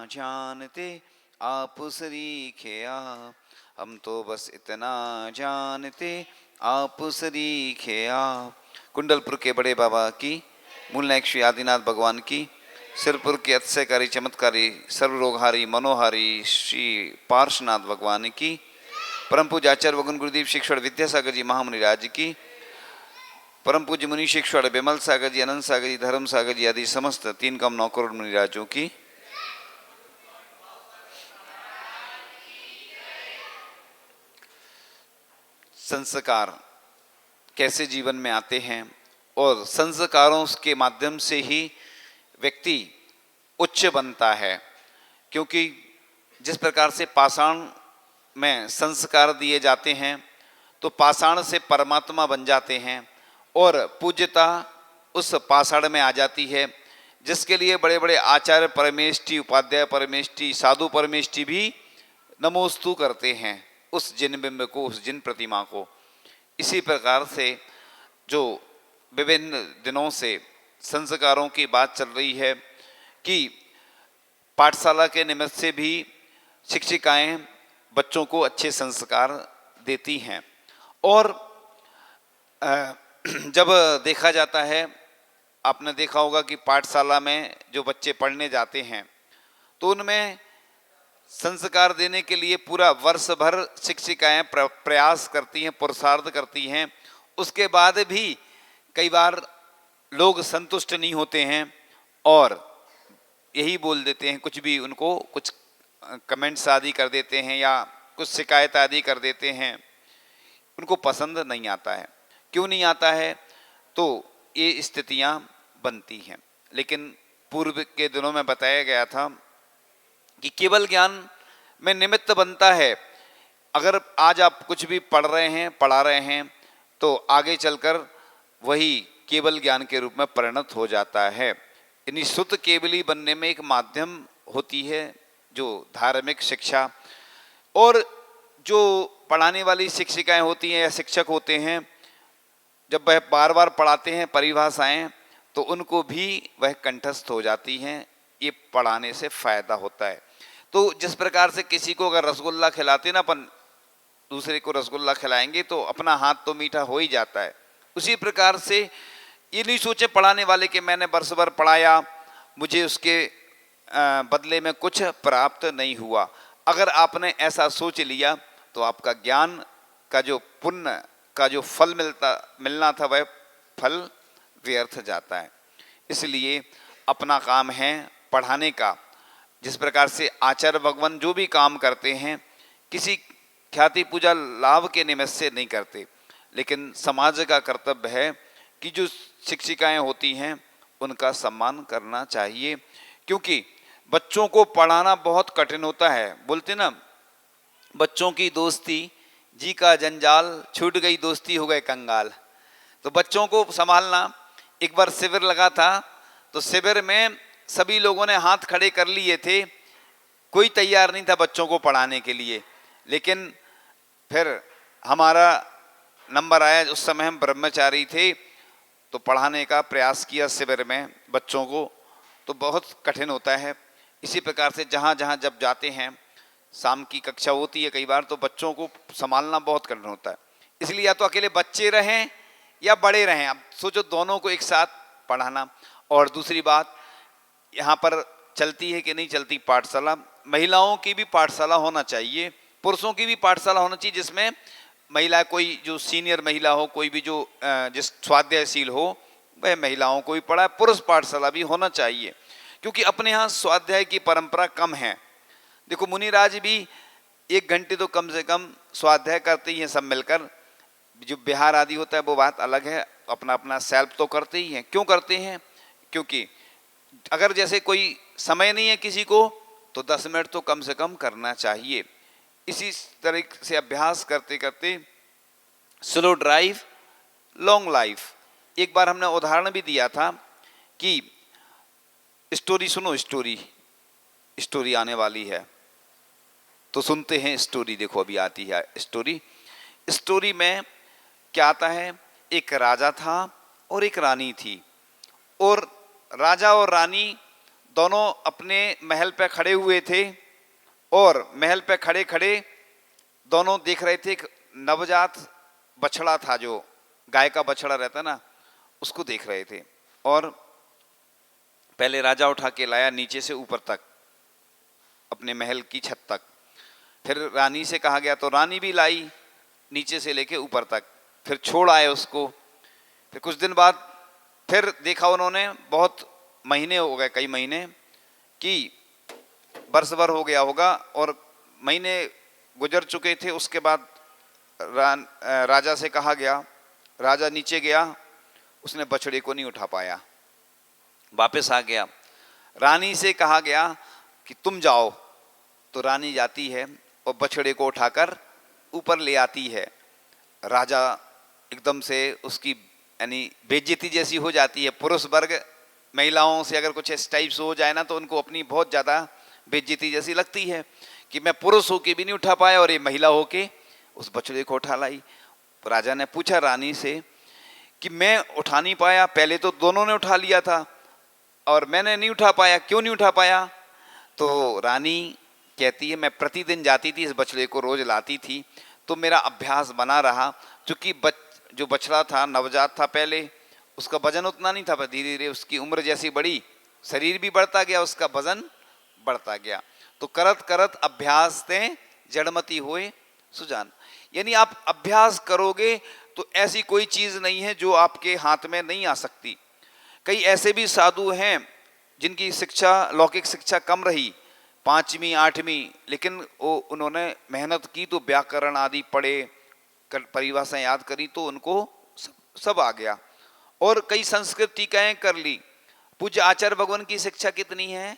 जानते आप सरीखे आप, हम तो बस इतना जानते आप सरीखे आप। कुंडलपुर के बड़े बाबा की, मूल नायक श्री आदिनाथ भगवान की, सिरपुर के अतिशयकारी चमत्कारी सर्वरोगहारी मनोहारी श्री पार्श्वनाथ भगवान की, परम पूज्य आचार्य वगुन गुरुदेव शिक्षण विद्यासागर जी महामुनि राज की, परम पूज्य मुनि शिक्षण विमल सागर जी, अनंत सागर जी, धर्म सागर जी आदि समस्त 3 करोड़ मुनिराजों की। संस्कार कैसे जीवन में आते हैं और संस्कारों के माध्यम से ही व्यक्ति उच्च बनता है, क्योंकि जिस प्रकार से पाषाण में संस्कार दिए जाते हैं तो पाषाण से परमात्मा बन जाते हैं और पूज्यता उस पाषाण में आ जाती है, जिसके लिए बड़े बड़े आचार्य परमेष्ठी, उपाध्याय परमेष्ठी, साधु परमेष्ठी भी नमोस्तु करते हैं उस जिन बिंब को, उस जिन प्रतिमा को। इसी प्रकार से जो विभिन्न दिनों से संस्कारों की बात चल रही है कि पाठशाला के निमित्त से भी शिक्षिकाएं बच्चों को अच्छे संस्कार देती हैं। और जब देखा जाता है, आपने देखा होगा कि पाठशाला में जो बच्चे पढ़ने जाते हैं तो उनमें संस्कार देने के लिए पूरा वर्ष भर शिक्षिकाएं प्रयास करती हैं, पुरुषार्थ करती हैं। उसके बाद भी कई बार लोग संतुष्ट नहीं होते हैं और यही बोल देते हैं, कुछ भी उनको कुछ कमेंट्स आदि कर देते हैं या कुछ शिकायत आदि कर देते हैं, उनको पसंद नहीं आता है। क्यों नहीं आता है? तो ये स्थितियां बनती हैं। लेकिन पूर्व के दिनों में बताया गया था कि केवल ज्ञान में निमित्त बनता है। अगर आज आप कुछ भी पढ़ रहे हैं, पढ़ा रहे हैं, तो आगे चलकर वही केवल ज्ञान के रूप में परिणत हो जाता है। यानी शुद्ध केवली बनने में एक माध्यम होती है जो धार्मिक शिक्षा। और जो पढ़ाने वाली शिक्षिकाएं होती हैं या शिक्षक होते हैं, जब वह बार बार पढ़ाते हैं परिभाषाएं, तो उनको भी वह कंठस्थ हो जाती हैं। ये पढ़ाने से फायदा होता है। तो जिस प्रकार से किसी को अगर रसगुल्ला खिलाते ना अपन, दूसरे को रसगुल्ला खिलाएंगे तो अपना हाथ तो मीठा हो ही जाता है। उसी प्रकार से ये नहीं सोचे पढ़ाने वाले कि मैंने वर्ष भर पढ़ाया, मुझे उसके बदले में कुछ प्राप्त नहीं हुआ। अगर आपने ऐसा सोच लिया तो आपका ज्ञान का जो पुण्य का जो फल मिलना था वह फल व्यर्थ जाता है। इसलिए अपना काम है पढ़ाने का। जिस प्रकार से आचार्य भगवान जो भी काम करते हैं किसी ख्याति पूजा लाभ के निमित्त से नहीं करते, लेकिन समाज का कर्तव्य है कि जो शिक्षिकाएं होती हैं उनका सम्मान करना चाहिए। क्योंकि बच्चों को पढ़ाना बहुत कठिन होता है। बोलते ना, बच्चों की दोस्ती जी का जंजाल, छूट गई दोस्ती हो गए कंगाल। तो बच्चों को संभालना, एक बार शिविर लगा था तो शिविर में सभी लोगों ने हाथ खड़े कर लिए थे, कोई तैयार नहीं था बच्चों को पढ़ाने के लिए। लेकिन फिर हमारा नंबर आया, उस समय हम ब्रह्मचारी थे, तो पढ़ाने का प्रयास किया शिविर में बच्चों को। तो बहुत कठिन होता है। इसी प्रकार से जहाँ जहाँ जब जाते हैं, शाम की कक्षा होती है कई बार, तो बच्चों को संभालना बहुत कठिन होता है। इसलिए या तो अकेले बच्चे रहें या बड़े रहें, अब सोचो दोनों को एक साथ पढ़ाना। और दूसरी बात यहाँ पर चलती है कि नहीं चलती पाठशाला, महिलाओं की भी पाठशाला होना चाहिए, पुरुषों की भी पाठशाला होना चाहिए, जिसमें महिला कोई जो सीनियर महिला हो, कोई भी जो जिस स्वाध्यायशील हो, वह महिलाओं को भी पढ़ाए। पुरुष पाठशाला भी होना चाहिए, क्योंकि अपने यहाँ स्वाध्याय की परंपरा कम है। देखो मुनिराज भी 1 घंटे तो कम से कम स्वाध्याय करते ही हैं सब मिलकर। जो बिहार आदि होता है वो बात अलग है, अपना अपना सेल्फ तो करते ही हैं। क्यों करते हैं? क्योंकि अगर जैसे कोई समय नहीं है किसी को, तो 10 मिनट तो कम से कम करना चाहिए। इसी तरीके से अभ्यास करते करते स्लो ड्राइव लॉन्ग लाइफ। एक बार हमने उदाहरण भी दिया था कि स्टोरी सुनो, स्टोरी आने वाली है तो सुनते हैं स्टोरी। देखो अभी आती है स्टोरी में क्या आता है, एक राजा था और एक रानी थी, और राजा और रानी दोनों अपने महल पे खड़े हुए थे और महल पे खड़े खड़े दोनों देख रहे थे। एक नवजात बछड़ा था, जो गाय का बछड़ा रहता ना, उसको देख रहे थे। और पहले राजा उठा के लाया नीचे से ऊपर तक, अपने महल की छत तक। फिर रानी से कहा गया तो रानी भी लाई नीचे से लेके ऊपर तक। फिर छोड़ आए उसको। फिर कुछ दिन बाद फिर देखा उन्होंने, बहुत महीने हो गए, कई महीने कि बरस भर हो गया होगा और महीने गुजर चुके थे। उसके बाद राजा से कहा गया, राजा नीचे गया, उसने बछड़े को नहीं उठा पाया, वापस आ गया। रानी से कहा गया कि तुम जाओ, तो रानी जाती है और बछड़े को उठाकर ऊपर ले आती है। राजा एकदम से उसकी यानी बेइज्जती जैसी हो जाती है। पुरुष वर्ग महिलाओं से अगर कुछ इस टाइप से हो जाए ना, तो उनको अपनी बहुत ज़्यादा बेइज्जती जैसी लगती है कि मैं पुरुष होके भी नहीं उठा पाया और ये महिला होके उस बछड़े को उठा लाई। तो राजा ने पूछा रानी से कि मैं उठा नहीं पाया, पहले तो दोनों ने उठा लिया था और मैंने नहीं उठा पाया, क्यों नहीं उठा पाया? तो रानी कहती है, मैं प्रतिदिन जाती थी, इस बछड़े को रोज लाती थी, तो मेरा अभ्यास बना रहा। क्योंकि जो बछड़ा था नवजात था, पहले उसका वजन उतना नहीं था, पर धीरे धीरे उसकी उम्र जैसी बढ़ी, शरीर भी बढ़ता गया, उसका वजन बढ़ता गया। तो करत करत अभ्यास ते जड़मती हुए सुजान। यानी आप अभ्यास करोगे तो ऐसी कोई चीज नहीं है जो आपके हाथ में नहीं आ सकती। कई ऐसे भी साधु हैं जिनकी शिक्षा, लौकिक शिक्षा कम रही, 5वीं 8वीं, लेकिन वो उन्होंने मेहनत की तो व्याकरण आदि पढ़े, परिभाषाएं याद करी, तो उनको सब आ गया। और कई संस्कृत टीकाएं कर ली। पूज्य आचार्य भगवान की शिक्षा कितनी है?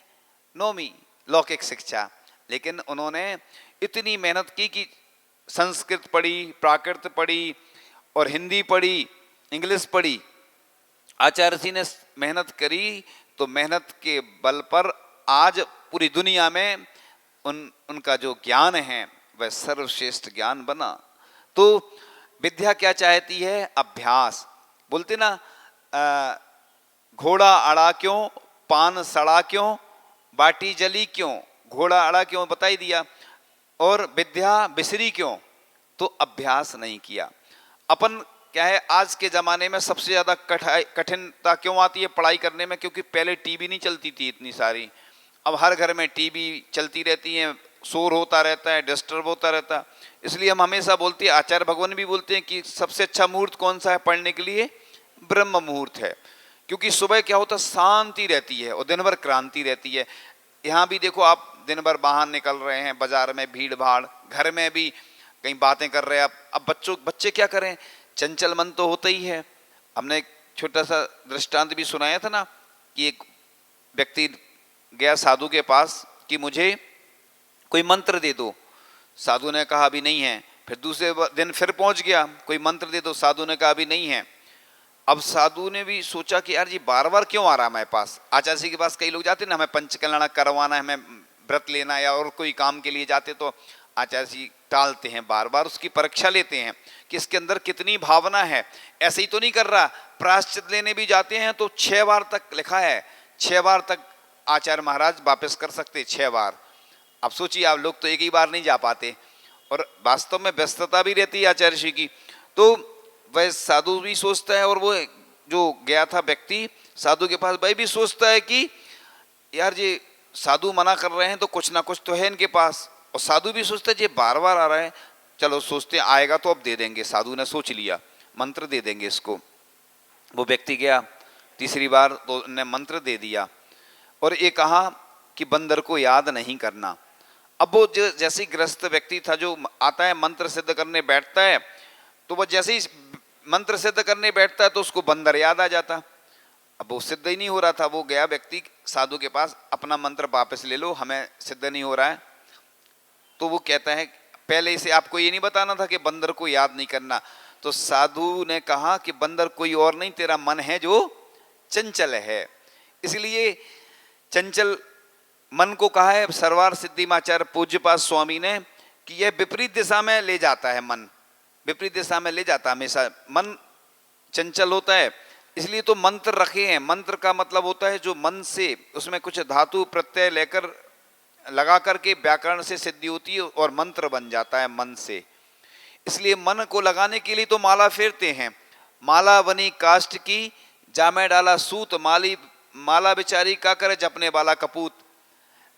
9वीं लौकिक शिक्षा, लेकिन उन्होंने इतनी मेहनत की कि संस्कृत पढ़ी, प्राकृत पढ़ी और हिंदी पढ़ी, इंग्लिश पढ़ी। आचार्य जी ने मेहनत करी, तो मेहनत के बल पर आज पूरी दुनिया में उनका जो ज्ञान है वह सर्वश्रेष्ठ ज्ञान बना। तो विद्या क्या चाहती है? अभ्यास। बोलते ना, घोड़ा अड़ा क्यों, पान सड़ा क्यों, बाटी जली क्यों? घोड़ा अड़ा क्यों बता ही दिया, और विद्या बिसरी क्यों? तो अभ्यास नहीं किया। अपन क्या है, आज के ज़माने में सबसे ज़्यादा कठिनता क्यों आती है पढ़ाई करने में? क्योंकि पहले टीवी नहीं चलती थी इतनी सारी, अब हर घर में टीवी चलती रहती है, शोर होता रहता है, डिस्टर्ब होता रहता है। इसलिए हम हमेशा बोलते हैं, आचार्य भगवान भी बोलते हैं कि सबसे अच्छा मुहूर्त कौन सा है पढ़ने के लिए? ब्रह्म मुहूर्त है। क्योंकि सुबह क्या होता है, शांति रहती है और दिन भर क्रांति रहती है। यहाँ भी देखो, आप दिन भर बाहर निकल रहे हैं, बाजार में भीड़ भाड़, घर में भी कहीं बातें कर रहे हैं। अब बच्चे क्या करें, चंचल मन तो होता ही है। हमने एक छोटा सा दृष्टांत भी सुनाया था ना, कि एक व्यक्ति गया साधु के पास कि मुझे कोई मंत्र दे दो। साधु ने कहा अभी नहीं है। फिर दूसरे दिन फिर पहुंच गया, कोई मंत्र दे दो। साधु ने कहा अभी नहीं है। अब साधु ने भी सोचा कि यार जी बार बार क्यों आ रहा है मेरे पास? आचार्य जी के पास कई लोग जाते ना, हमें पंचकल्याण करवाना है, हमें व्रत लेना है, या और कोई काम के लिए जाते, तो आचार्य जी टालते हैं, बार बार उसकी परीक्षा लेते हैं कि इसके अंदर कितनी भावना है। ऐसे ही तो नहीं कर रहा। प्रायश्चित लेने भी जाते हैं तो 6 बार तक लिखा है, 6 बार तक आचार्य महाराज वापस कर सकते, 6 बार। अब सोचिए, आप लोग तो एक ही बार नहीं जा पाते, और वास्तव में व्यस्तता भी रहती है आचार्य जी की। तो वह साधु भी सोचता है, और वो जो गया था व्यक्ति साधु के पास, वह भी सोचता है कि यार ये साधु मना कर रहे हैं तो कुछ ना कुछ तो है इनके पास। और साधु भी सोचता है ये बार बार आ रहा है, चलो सोचते आएगा तो अब दे देंगे। साधु ने सोच लिया मंत्र दे देंगे इसको। वो व्यक्ति गया तीसरी बार, तो उन्होंने मंत्र दे दिया और ये कहा कि बंदर को याद नहीं करना। अब वो जो जैसे ग्रस्त व्यक्ति था, जो आता है मंत्र सिद्ध करने बैठता है, तो वह जैसे ही मंत्र सिद्ध करने बैठता है तो उसको बंदर याद आ जाता। अब वो सिद्ध ही नहीं हो रहा था। वो गया व्यक्ति साधु के पास, अपना मंत्र वापस ले लो, हमें सिद्ध नहीं हो रहा है। तो वो कहता है पहले से आपको ये नहीं बताना था कि बंदर को याद नहीं करना। तो साधु ने कहा कि बंदर कोई और नहीं, तेरा मन है जो चंचल है। इसलिए चंचल मन को कहा है सर्वार सिद्धिमाचार्य पूज्यपाद स्वामी ने कि यह विपरीत दिशा में ले जाता है। मन विपरीत दिशा में ले जाता है हमेशा। मन चंचल होता है, इसलिए तो मंत्र रखे हैं। मंत्र का मतलब होता है जो मन से, उसमें कुछ धातु प्रत्यय लेकर लगा करके व्याकरण से सिद्धि होती है और मंत्र बन जाता है मन से। इसलिए मन को लगाने के लिए तो माला फेरते हैं। माला बनी काष्ठ की, जामे डाला सूत, माली माला बेचारी का करे जपने वाला कपूत।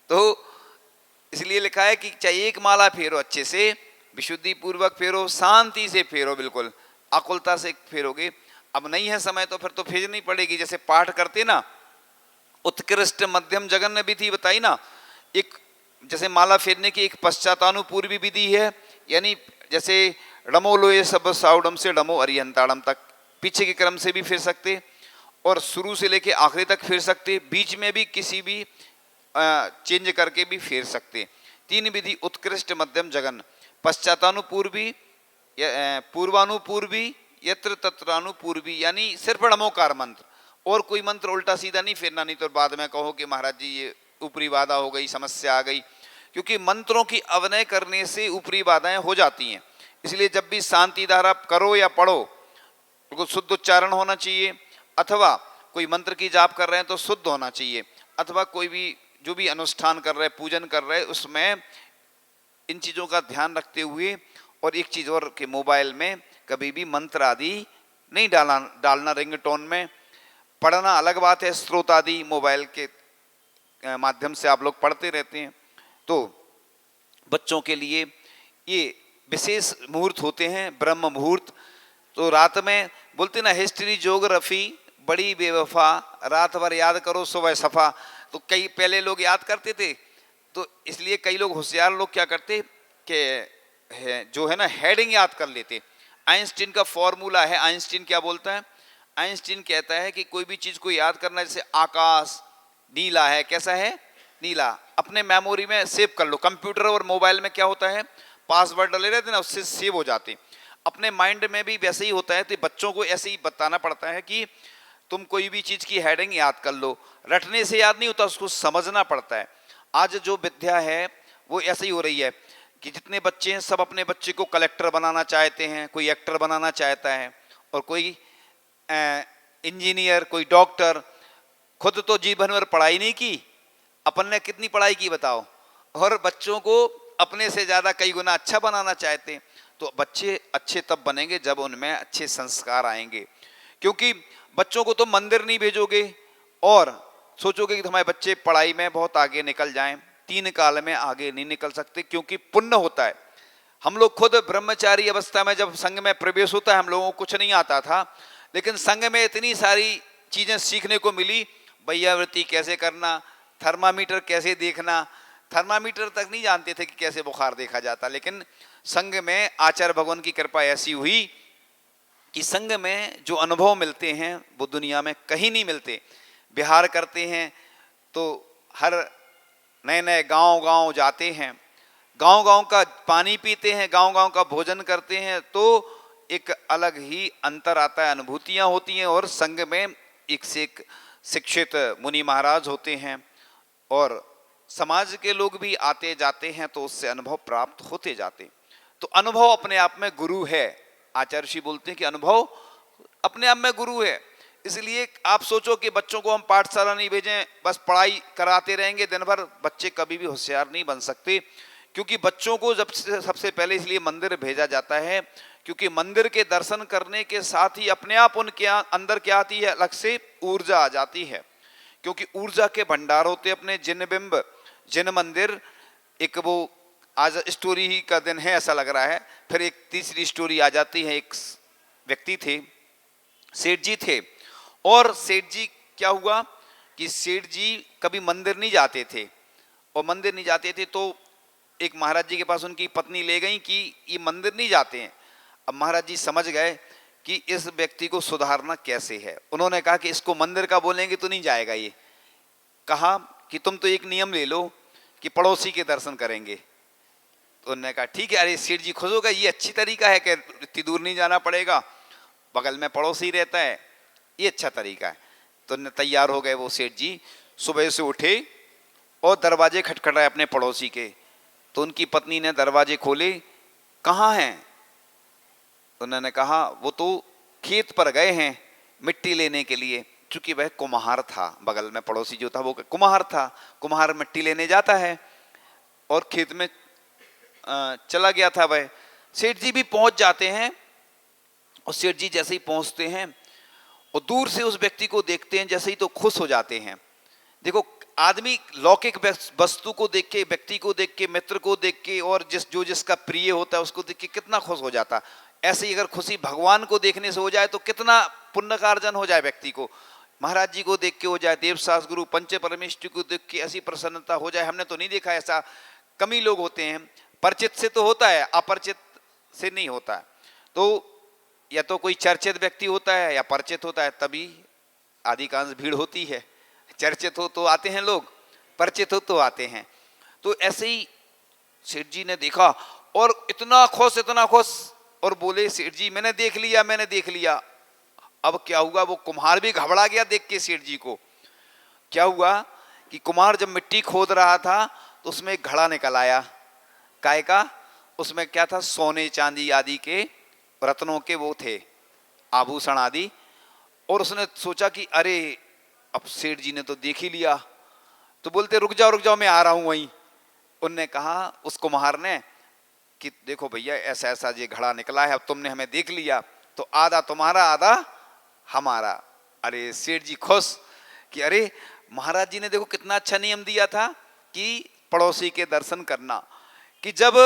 तो इसलिए लिखा है कि चाहे एक माला फेरो, अच्छे से विशुद्धि पूर्वक फेरो, शांति से फेरो, बिल्कुल आकुलता से फेरोगे। अब नहीं है समय तो फिर तो फेरनी पड़ेगी। जैसे पाठ करते ना, उत्कृष्ट मध्यम जघन्य विधि बताई ना। एक जैसे माला फेरने की एक पश्चातानुपूर्वी विधि है, यानी जैसे रमो लोए सब साउडम से रमो अरियंताड़म तक, पीछे के क्रम से भी फेर सकते और शुरू से लेके आखिरी तक फेर सकते, बीच में भी किसी भी चेंज करके भी फेर सकते। तीन विधि, उत्कृष्ट मध्यम जघन्य, पश्चातानुपूर्वी, पूर्वानुपूर्वी, यत्र तत्रानुपूर्वी, यानी सिर्फ णमोकार मंत्र, और कोई मंत्र उल्टा सीधा नहीं फेरना, नहीं तो बाद में कहो कि महाराज जी ये ऊपरी बाधा हो गई, समस्या आ गई। क्योंकि मंत्रों की अवनय करने से ऊपरी बाधाएं हो जाती हैं। इसलिए जब भी शांति धारा करो या पढ़ो, बिल्कुल शुद्ध उच्चारण होना चाहिए, अथवा कोई मंत्र की जाप कर रहे हैं तो शुद्ध होना चाहिए, अथवा कोई भी जो भी अनुष्ठान कर रहे, पूजन कर रहे, उसमें इन चीज़ों का ध्यान रखते हुए। और एक चीज़ और कि मोबाइल में कभी भी मंत्र आदि नहीं डालना रिंगटोन में। पढ़ना अलग बात है, स्रोत आदि मोबाइल के माध्यम से आप लोग पढ़ते रहते हैं। तो बच्चों के लिए ये विशेष मुहूर्त होते हैं, ब्रह्म मुहूर्त। तो रात में बोलते ना, हिस्ट्री ज्योग्राफी बड़ी बेवफा, रात भर याद करो सुबह सफा। तो कई पहले लोग याद करते थे, तो इसलिए कई लोग होशियार लोग क्या करते कि जो है ना हेडिंग याद कर लेते। आइंस्टीन का फॉर्मूला है, आइंस्टीन क्या बोलता है, आइंस्टीन कहता है कि कोई भी चीज को याद करना, जैसे आकाश नीला है, कैसा है, नीला, अपने मेमोरी में सेव कर लो। कंप्यूटर और मोबाइल में क्या होता है, पासवर्ड डले रहते ना, उससे सेव हो जाते। अपने माइंड में भी वैसे ही होता है। तो बच्चों को ऐसे ही बताना पड़ता है कि तुम कोई भी चीज की हेडिंग याद कर लो। रटने से याद नहीं होता, उसको समझना पड़ता है। आज जो विद्या है वो ऐसे ही हो रही है कि जितने बच्चे हैं सब अपने बच्चे को कलेक्टर बनाना चाहते हैं, कोई एक्टर बनाना चाहता है, और कोई इंजीनियर, कोई डॉक्टर। खुद तो जीवन भर पढ़ाई नहीं की, अपन ने कितनी पढ़ाई की बताओ, और बच्चों को अपने से ज्यादा कई गुना अच्छा बनाना चाहते हैं। तो बच्चे अच्छे तब बनेंगे जब उनमें अच्छे संस्कार आएंगे। क्योंकि बच्चों को तो मंदिर नहीं भेजोगे और सोचोगे कि हमारे बच्चे पढ़ाई में बहुत आगे निकल जाएं, तीन काल में आगे नहीं निकल सकते, क्योंकि पुण्य होता है। हम लोग खुद ब्रह्मचारी अवस्था में जब संघ में प्रवेश होता है, हम लोगों को कुछ नहीं आता था, लेकिन संघ में इतनी सारी चीजें सीखने को मिली। वैयावृत्ति कैसे करना, थर्मामीटर कैसे देखना, थर्मामीटर तक नहीं जानते थे कि कैसे बुखार देखा जाता। लेकिन संघ में आचार्य भगवान की कृपा ऐसी हुई कि संघ में जो अनुभव मिलते हैं वो दुनिया में कहीं नहीं मिलते। बिहार करते हैं तो हर नए नए गांव जाते हैं, गांव का पानी पीते हैं, गांव का भोजन करते हैं, तो एक अलग ही अंतर आता है, अनुभूतियां होती हैं। और संघ में एक से एक शिक्षित मुनि महाराज होते हैं और समाज के लोग भी आते जाते हैं, तो उससे अनुभव प्राप्त होते जाते। तो अनुभव अपने आप में गुरु है। आचार्य जी बोलते हैं कि अनुभव अपने आप में गुरु है। इसलिए आप सोचो कि बच्चों को हम पाठशाला नहीं भेजें, बस पढ़ाई कराते रहेंगे दिन भर, बच्चे कभी भी होशियार नहीं बन सकते। क्योंकि बच्चों को जब सबसे पहले इसलिए मंदिर भेजा जाता है, क्योंकि मंदिर के दर्शन करने के साथ ही अपने आप उनके अंदर क्या आती है, अलग से ऊर्जा आ जाती है। क्योंकि ऊर्जा के भंडार होते अपने जिन बिंब जिन मंदिर। एक वो आज स्टोरी ही का दिन है ऐसा लग रहा है। फिर एक तीसरी स्टोरी आ जाती है। एक व्यक्ति थे, सेठ जी थे, और सेठ जी क्या हुआ कि सेठ जी कभी मंदिर नहीं जाते थे, और मंदिर नहीं जाते थे तो एक महाराज जी के पास उनकी पत्नी ले गई कि ये मंदिर नहीं जाते हैं। अब महाराज जी समझ गए कि इस व्यक्ति को सुधारना कैसे है। उन्होंने कहा कि इसको मंदिर का बोलेंगे तो नहीं जाएगा। ये कहा कि तुम तो एक नियम ले लो कि पड़ोसी के दर्शन करेंगे। तो उन्होंने कहा ठीक है। अरे सेठ जी खुश हो गए, ये अच्छी तरीका है कि इतनी दूर नहीं जाना पड़ेगा, बगल में पड़ोसी रहता है, ये अच्छा तरीका है। तो तैयार हो गए वो सेठ जी। सुबह से उठे और दरवाजे खटखटाए अपने पड़ोसी के। तो उनकी पत्नी ने दरवाजे खोले, कहाँ हैं? उन्होंने कहा वो तो खेत पर गए हैं, मिट्टी लेने के लिए, चूंकि वह कुम्हार था, बगल में पड़ोसी जो था वो कुम्हार था, कुम्हार मिट्टी लेने जाता है और खेत में चला गया था वह। सेठ जी भी पहुंच जाते हैं और सेठ जी जैसे ही पहुंचते हैं और दूर से उस व्यक्ति को देखते हैं जैसे ही तो खुश हो जाते हैं। देखो आदमी लौकिक वस्तु को देख के, व्यक्ति को देख के, मित्र को देख के और जिसका प्रिय होता है उसको देख के कितना खुश हो जाता। ऐसे ही अगर खुशी भगवान को देखने से हो जाए तो कितना पुण्य का अर्जन हो जाए व्यक्ति को। महाराज जी को देख के हो जाए, देवशास्त्र गुरु पंच परमेश्वर को देख के ऐसी प्रसन्नता हो जाए, हमने तो नहीं देखा ऐसा, कम ही लोग होते हैं। परिचित से तो होता है, अपरिचित से नहीं होता है। तो या तो कोई चर्चित व्यक्ति होता है या परिचित होता है, तभी अधिकांश भीड़ होती है। चर्चित हो तो आते हैं लोग, परिचित हो तो आते हैं। तो ऐसे ही सेठ जी ने देखा और इतना खुश और बोले, सेठ जी मैंने देख लिया, मैंने देख लिया। अब क्या हुआ, वो कुम्हार भी घबरा गया देख के सेठ जी को। क्या हुआ कि कुम्हार जब मिट्टी खोद रहा था तो उसमें एक घड़ा निकल आया, काय का, उसमें क्या था, सोने चांदी आदि के रत्नों के वो थे आभूषण आदि। और उसने सोचा कि अरे अब सेठ जी ने तो देख ही लिया। तो बोलते रुक जाओ मैं आ रहा हूं वहीं। उनने कहा उस कुम्हार ने कि देखो भैया ऐसा ऐसा ये घड़ा निकला है, अब तुमने हमें देख लिया तो आधा तुम्हारा आधा हमारा। अरे सेठ जी खुश कि अरे महाराज जी ने देखो कितना अच्छा नियम दिया था कि पड़ोसी के दर्शन करना, कि जब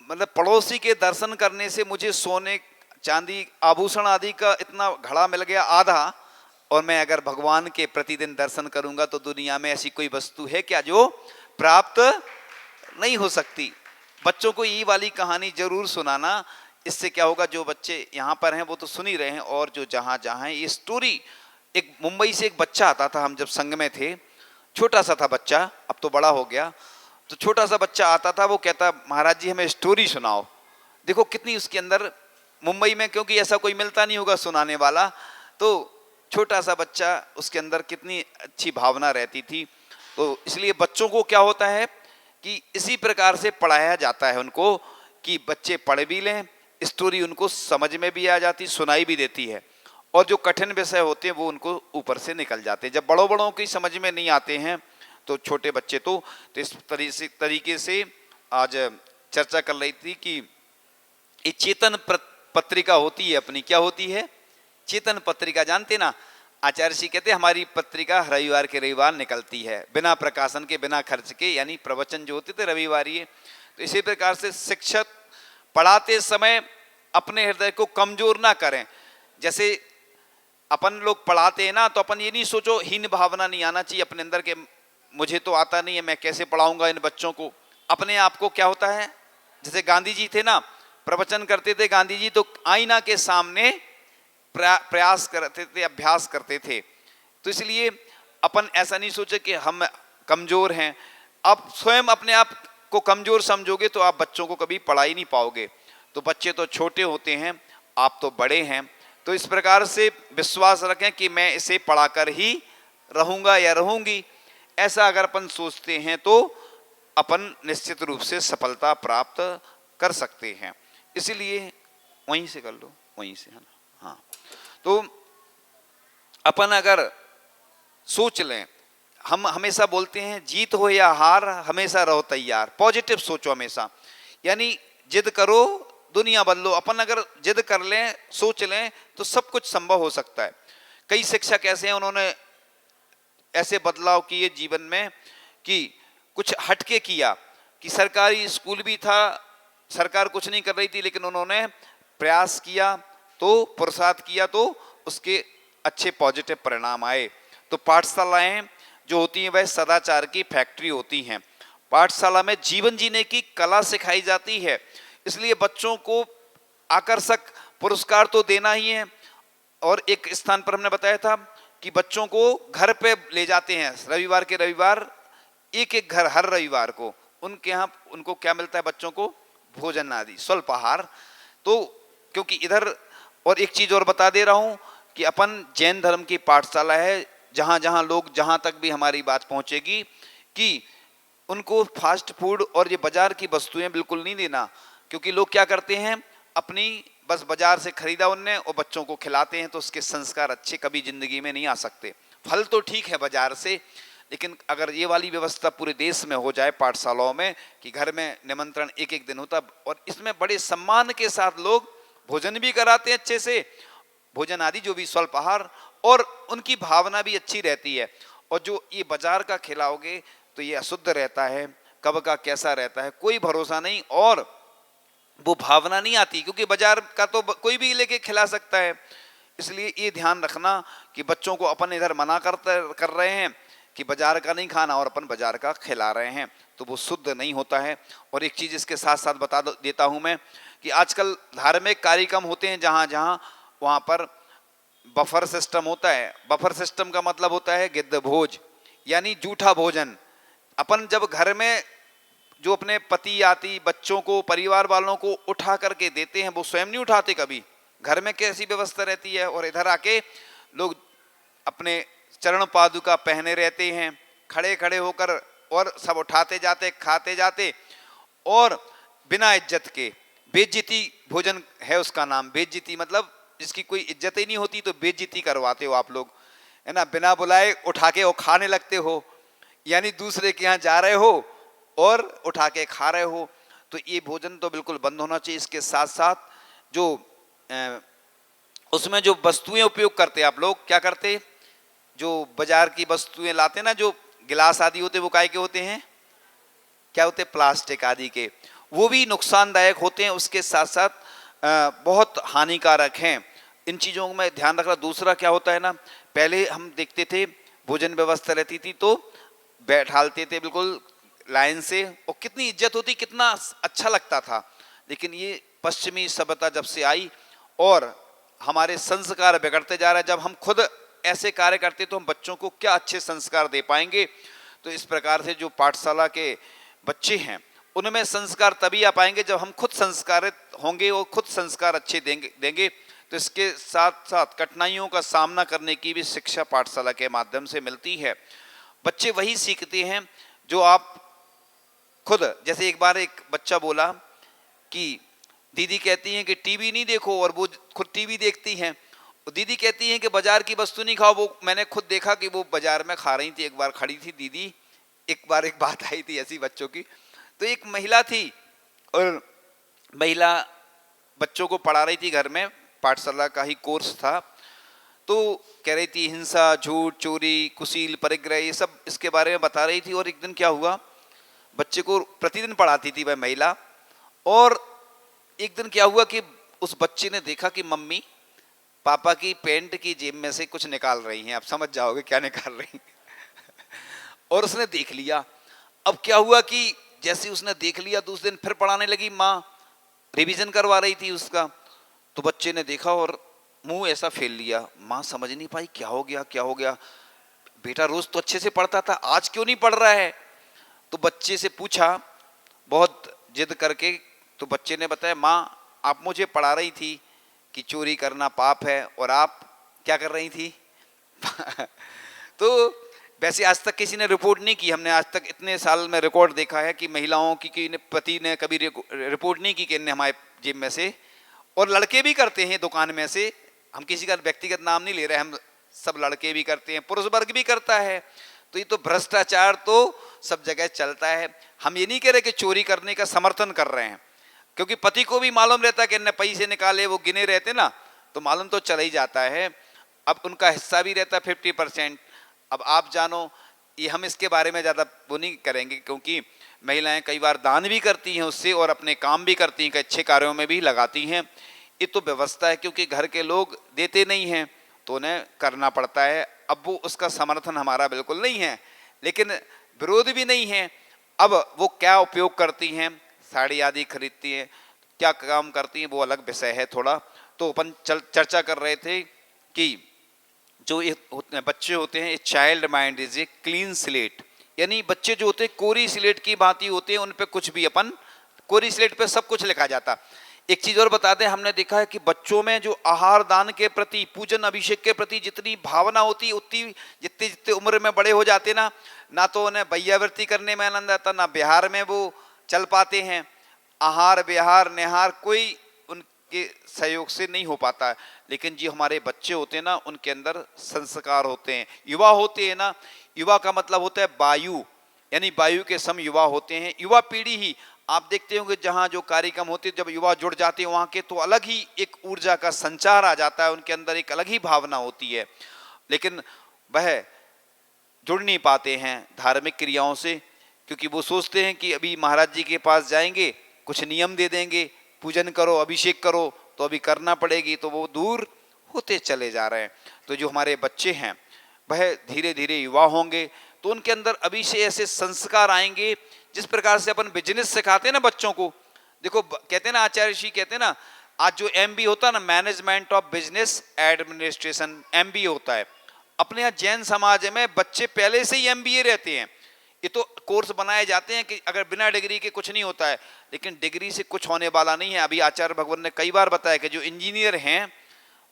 मतलब पड़ोसी के दर्शन करने से मुझे सोने चांदी आभूषण आदि का इतना घड़ा मिल गया आधा, और मैं अगर भगवान के प्रतिदिन दर्शन करूंगा तो दुनिया में ऐसी कोई वस्तु है क्या जो प्राप्त नहीं हो सकती। बच्चों को ये वाली कहानी जरूर सुनाना, इससे क्या होगा, जो बच्चे यहाँ पर हैं वो तो सुन ही रहे हैं, और जो जहाँ जहाँ हैं ये स्टोरी। एक मुंबई से एक बच्चा आता था, हम जब संघ में थे, छोटा सा था बच्चा, अब तो बड़ा हो गया। तो छोटा सा बच्चा आता था, वो कहता महाराज जी हमें स्टोरी सुनाओ। देखो कितनी उसके अंदर, मुंबई में क्योंकि ऐसा कोई मिलता नहीं होगा सुनाने वाला, तो छोटा सा बच्चा, उसके अंदर कितनी अच्छी भावना रहती थी। तो इसलिए बच्चों को क्या होता है कि इसी प्रकार से पढ़ाया जाता है उनको, कि बच्चे पढ़ भी लें, स्टोरी उनको समझ में भी आ जाती, सुनाई भी देती है, और जो कठिन विषय होते हैं वो उनको ऊपर से निकल जाते हैं। जब बड़ों की समझ में नहीं आते हैं तो छोटे बच्चे तो इस तरीके से आज चर्चा कर रही थी कि ये चेतन पत्रिका होती है अपनी, क्या होती है, चेतन पत्रिका। जानते ना, आचार्य जी कहते हमारी पत्रिका रविवार के रविवार निकलती है, बिना प्रकाशन के, बिना खर्च के, यानी प्रवचन जो होते थे रविवार ये। तो इसी प्रकार से शिक्षक पढ़ाते समय अपने हृदय को कमजोर ना करें। जैसे अपन लोग पढ़ाते हैं ना, तो अपन ये नहीं सोचो, हीन भावना नहीं आना चाहिए अपने अंदर के मुझे तो आता नहीं है, मैं कैसे पढ़ाऊंगा इन बच्चों को। अपने आप को क्या होता है, जैसे गांधी जी थे ना, प्रवचन करते थे गांधी जी, तो आईना के सामने प्रयास करते थे, अभ्यास करते थे। तो इसलिए अपन ऐसा नहीं सोचे कि हम कमजोर हैं। आप स्वयं अपने आप को कमजोर समझोगे तो आप बच्चों को कभी पढ़ा ही नहीं पाओगे। तो बच्चे तो छोटे होते हैं, आप तो बड़े हैं, तो इस प्रकार से विश्वास रखें कि मैं इसे पढ़ाकर ही रहूंगा या रहूंगी। ऐसा अगर अपन सोचते हैं तो अपन निश्चित रूप से सफलता प्राप्त कर सकते हैं। इसलिए वहीं से कर लो, वहीं से, है ना। हाँ, तो अपन अगर सोच लें, हम हमेशा बोलते हैं जीत हो या हार हमेशा रहो तैयार, पॉजिटिव सोचो हमेशा, यानी जिद करो दुनिया बदलो। अपन अगर जिद कर लें, सोच लें, तो सब कुछ संभव हो सकता है। कई शिक्षक ऐसे हैं, उन्होंने ऐसे बदलाव किए जीवन में कि कुछ हटके किया, कि सरकारी स्कूल भी था, सरकार कुछ नहीं कर रही थी, लेकिन उन्होंने प्रयास किया, तो पुरुषार्थ किया, तो उसके अच्छे पॉजिटिव परिणाम आए। तो पाठशालाएं जो होती हैं वह सदाचार की फैक्ट्री होती हैं। पाठशाला में जीवन जीने की कला सिखाई जाती है, इसलिए बच्चों को आकर्षक पुरस्कार तो देना ही है। और एक स्थान पर हमने बताया था कि बच्चों को घर पे ले जाते हैं, रविवार के रविवार, एक एक घर हर रविवार को उनके यहाँ उनको क्या मिलता है, बच्चों को भोजन आदि, स्वल्पाहार। तो क्योंकि इधर, और एक चीज और बता दे रहा हूं कि अपन जैन धर्म की पाठशाला है, जहां जहां लोग, जहां तक भी हमारी बात पहुंचेगी, कि उनको फास्ट फूड और ये बाजार की वस्तुएं बिल्कुल नहीं देना। क्योंकि लोग क्या करते हैं, अपनी बस बाजार से खरीदा उनने और बच्चों को खिलाते हैं, तो उसके संस्कार अच्छे कभी जिंदगी में नहीं आ सकते। फल तो ठीक है बाजार से, लेकिन अगर ये वाली व्यवस्था पूरे देश में हो जाए पाठशालाओं में कि घर में निमंत्रण एक एक दिन होता, और इसमें बड़े सम्मान के साथ लोग भोजन भी कराते हैं अच्छे से, भोजन आदि जो भी स्वल्पाहार, और उनकी भावना भी अच्छी रहती है। और जो ये बाजार का खिलाओगे तो ये अशुद्ध रहता है, कब का कैसा रहता है कोई भरोसा नहीं, और वो भावना नहीं आती, क्योंकि बाजार का तो कोई भी लेके खिला सकता है। इसलिए ये ध्यान रखना कि बच्चों को अपन इधर मना कर रहे हैं कि बाजार का नहीं खाना, और अपन बाजार का खिला रहे हैं, तो वो शुद्ध नहीं होता है। और एक चीज इसके साथ साथ बता देता हूं मैं कि आजकल धार्मिक कार्यक्रम होते हैं जहां जहां, वहां पर बफर सिस्टम होता है। बफर सिस्टम का मतलब होता है गिद्ध भोज, यानी जूठा भोजन। अपन जब घर में जो अपने पति आती बच्चों को परिवार वालों को उठा करके देते हैं, वो स्वयं नहीं उठाते कभी, घर में कैसी व्यवस्था रहती है, और इधर आके लोग अपने चरण पादुका पहने रहते हैं खड़े खड़े होकर, और सब उठाते जाते खाते जाते, और बिना इज्जत के बेइज्जती भोजन है उसका नाम। बेइज्जती मतलब जिसकी कोई इज्जत ही नहीं होती, तो बेइज्जती करवाते हो आप लोग, है ना, बिना बुलाए उठा के वो खाने लगते हो, यानी दूसरे के यहाँ जा रहे हो और उठा के खा रहे हो। तो ये भोजन तो बिल्कुल बंद होना चाहिए। इसके साथ साथ जो उसमें जो वस्तुएं उपयोग करते आप लोग, क्या करते, जो बाजार की वस्तुएं लाते ना, जो गिलास आदि होते, वो काय के होते हैं, क्या होते, प्लास्टिक आदि के, वो भी नुकसानदायक होते हैं। उसके साथ साथ बहुत हानिकारक हैं। इन चीज़ों में ध्यान रखना। दूसरा क्या होता है ना, पहले हम देखते थे भोजन व्यवस्था रहती थी तो बैठालते थे बिल्कुल लाइन से, और कितनी इज्जत होती, कितना अच्छा लगता था। लेकिन ये पश्चिमी सभ्यता जब से आई और हमारे संस्कार बिगड़ते जा रहे हैं, जब हम खुद ऐसे कार्य करते तो हम बच्चों को क्या अच्छे संस्कार दे पाएंगे। तो इस प्रकार से जो पाठशाला के बच्चे हैं उनमें संस्कार तभी आ पाएंगे जब हम खुद संस्कारित होंगे और खुद संस्कार अच्छे देंगे। तो इसके साथ साथ कठिनाइयों का सामना करने की भी शिक्षा पाठशाला के माध्यम से मिलती है। बच्चे वही सीखते हैं जो आप खुद, जैसे एक बार एक बच्चा बोला कि दीदी कहती हैं कि टीवी नहीं देखो, और वो खुद टीवी देखती हैं। दीदी कहती हैं कि बाजार की वस्तु नहीं खाओ, वो मैंने खुद देखा कि वो बाजार में खा रही थी। एक बार खड़ी थी दीदी, एक बार एक बात आई थी ऐसी बच्चों की, तो एक महिला थी और महिला बच्चों को पढ़ा रही थी घर में, पाठशाला का ही कोर्स था। तो कह रही थी हिंसा, झूठ, चोरी, कुशील, परिग्रह, ये सब इसके बारे में बता रही थी। और एक दिन क्या हुआ, बच्चे को प्रतिदिन पढ़ाती थी वह महिला, और एक दिन क्या हुआ कि उस बच्चे ने देखा कि मम्मी पापा की पैंट की जेब में से कुछ निकाल रही हैं। आप समझ जाओगे क्या निकाल रही हैं। और उसने देख लिया। अब क्या हुआ कि जैसे उसने देख लिया, दूसरे दिन फिर पढ़ाने लगी, माँ रिवीजन करवा रही थी उसका। तो बच्चे ने देखा और मुंह ऐसा फेल लिया। माँ समझ नहीं पाई क्या हो गया, क्या हो गया, बेटा रोज तो अच्छे से पढ़ता था, आज क्यों नहीं पढ़ रहा है। तो बच्चे से पूछा बहुत जिद करके, तो बच्चे ने बताया, माँ आप मुझे पढ़ा रही थी कि चोरी करना पाप है, और आप क्या कर रही थी। तो वैसे आज तक किसी ने रिपोर्ट नहीं की, हमने आज तक इतने साल में रिकॉर्ड देखा है कि महिलाओं की पति ने कभी रिपोर्ट नहीं की कि इन्हें हमारे जेब में से, और लड़के भी करते हैं दुकान में से, हम किसी का व्यक्तिगत नाम नहीं ले रहे, हम सब लड़के भी करते हैं, पुरुष वर्ग भी करता है। तो ये तो भ्रष्टाचार तो सब जगह चलता है। हम ये नहीं कह रहे कि चोरी करने का समर्थन कर रहे हैं, क्योंकि पति को भी मालूम रहता है कि इन्हें पैसे निकाले, वो गिने रहते ना, तो मालूम तो चला ही जाता है। अब उनका हिस्सा भी रहता है 50%। अब आप जानो, ये हम इसके बारे में ज़्यादा वो नहीं करेंगे, क्योंकि महिलाएं कई बार दान भी करती हैं उससे, और अपने काम भी करती हैं, अच्छे कार्यों में भी लगाती हैं। ये तो व्यवस्था है, क्योंकि घर के लोग देते नहीं हैं तो उन्हें करना पड़ता है। अब वो उसका समर्थन हमारा बिल्कुल नहीं है, लेकिन विरोध भी नहीं है। अब वो क्या उपयोग करती हैं, साड़ी आदि खरीदती हैं, क्या काम करती हैं, वो अलग विषय है थोड़ा। तो अपन चर्चा कर रहे थे कि जो ये बच्चे होते हैं, child mind is a clean slate, यानी बच्चे जो होते हैं कोरी स्लेट की भांति होते हैं, उन पे कुछ भी अपन कोरी स्लेट पे सब कुछ लिखा जाता। एक चीज और बता दें, हमने देखा है कि बच्चों में जो आहार दान के प्रति, पूजन अभिषेक के प्रति जितनी भावना होती, उतनी जितने जितने उम्र में बड़े हो जाते ना तो उन्हें वैयावृत्ति करने में आनंद आता, ना बिहार में वो चल पाते हैं। आहार विहार निहार कोई के सहयोग से नहीं हो पाता है। लेकिन जो हमारे बच्चे होते हैं ना, उनके अंदर संस्कार होते हैं, युवा होते हैं ना। युवा का मतलब होता है वायु, यानी वायु के सम युवा होते हैं। युवा पीढ़ी ही आप देखते होंगे जहाँ जो कार्यक्रम होते हैं, जब युवा जुड़ जाते हैं वहाँ के, तो अलग ही एक ऊर्जा का संचार आ जाता है, उनके अंदर एक अलग ही भावना होती है। लेकिन वह जुड़ नहीं पाते हैं धार्मिक क्रियाओं से, क्योंकि वो सोचते हैं कि अभी महाराज जी के पास जाएंगे, कुछ नियम दे देंगे, पूजन करो, अभिषेक करो, तो अभी करना पड़ेगी, तो वो दूर होते चले जा रहे हैं। तो जो हमारे बच्चे हैं वह धीरे धीरे युवा होंगे, तो उनके अंदर अभी से ऐसे संस्कार आएंगे। जिस प्रकार से अपन बिजनेस सिखाते हैं ना बच्चों को, देखो कहते हैं ना, आचार्य श्री कहते हैं ना, आज जो MBA होता है ना, management of business administration, MBA होता है। अपने यहाँ जैन समाज में बच्चे पहले से ही MBA रहते हैं। ये तो कोर्स बनाए जाते हैं कि अगर बिना डिग्री के कुछ नहीं होता है, लेकिन डिग्री से कुछ होने वाला नहीं है। अभी आचार्य भगवान ने कई बार बताया कि जो इंजीनियर हैं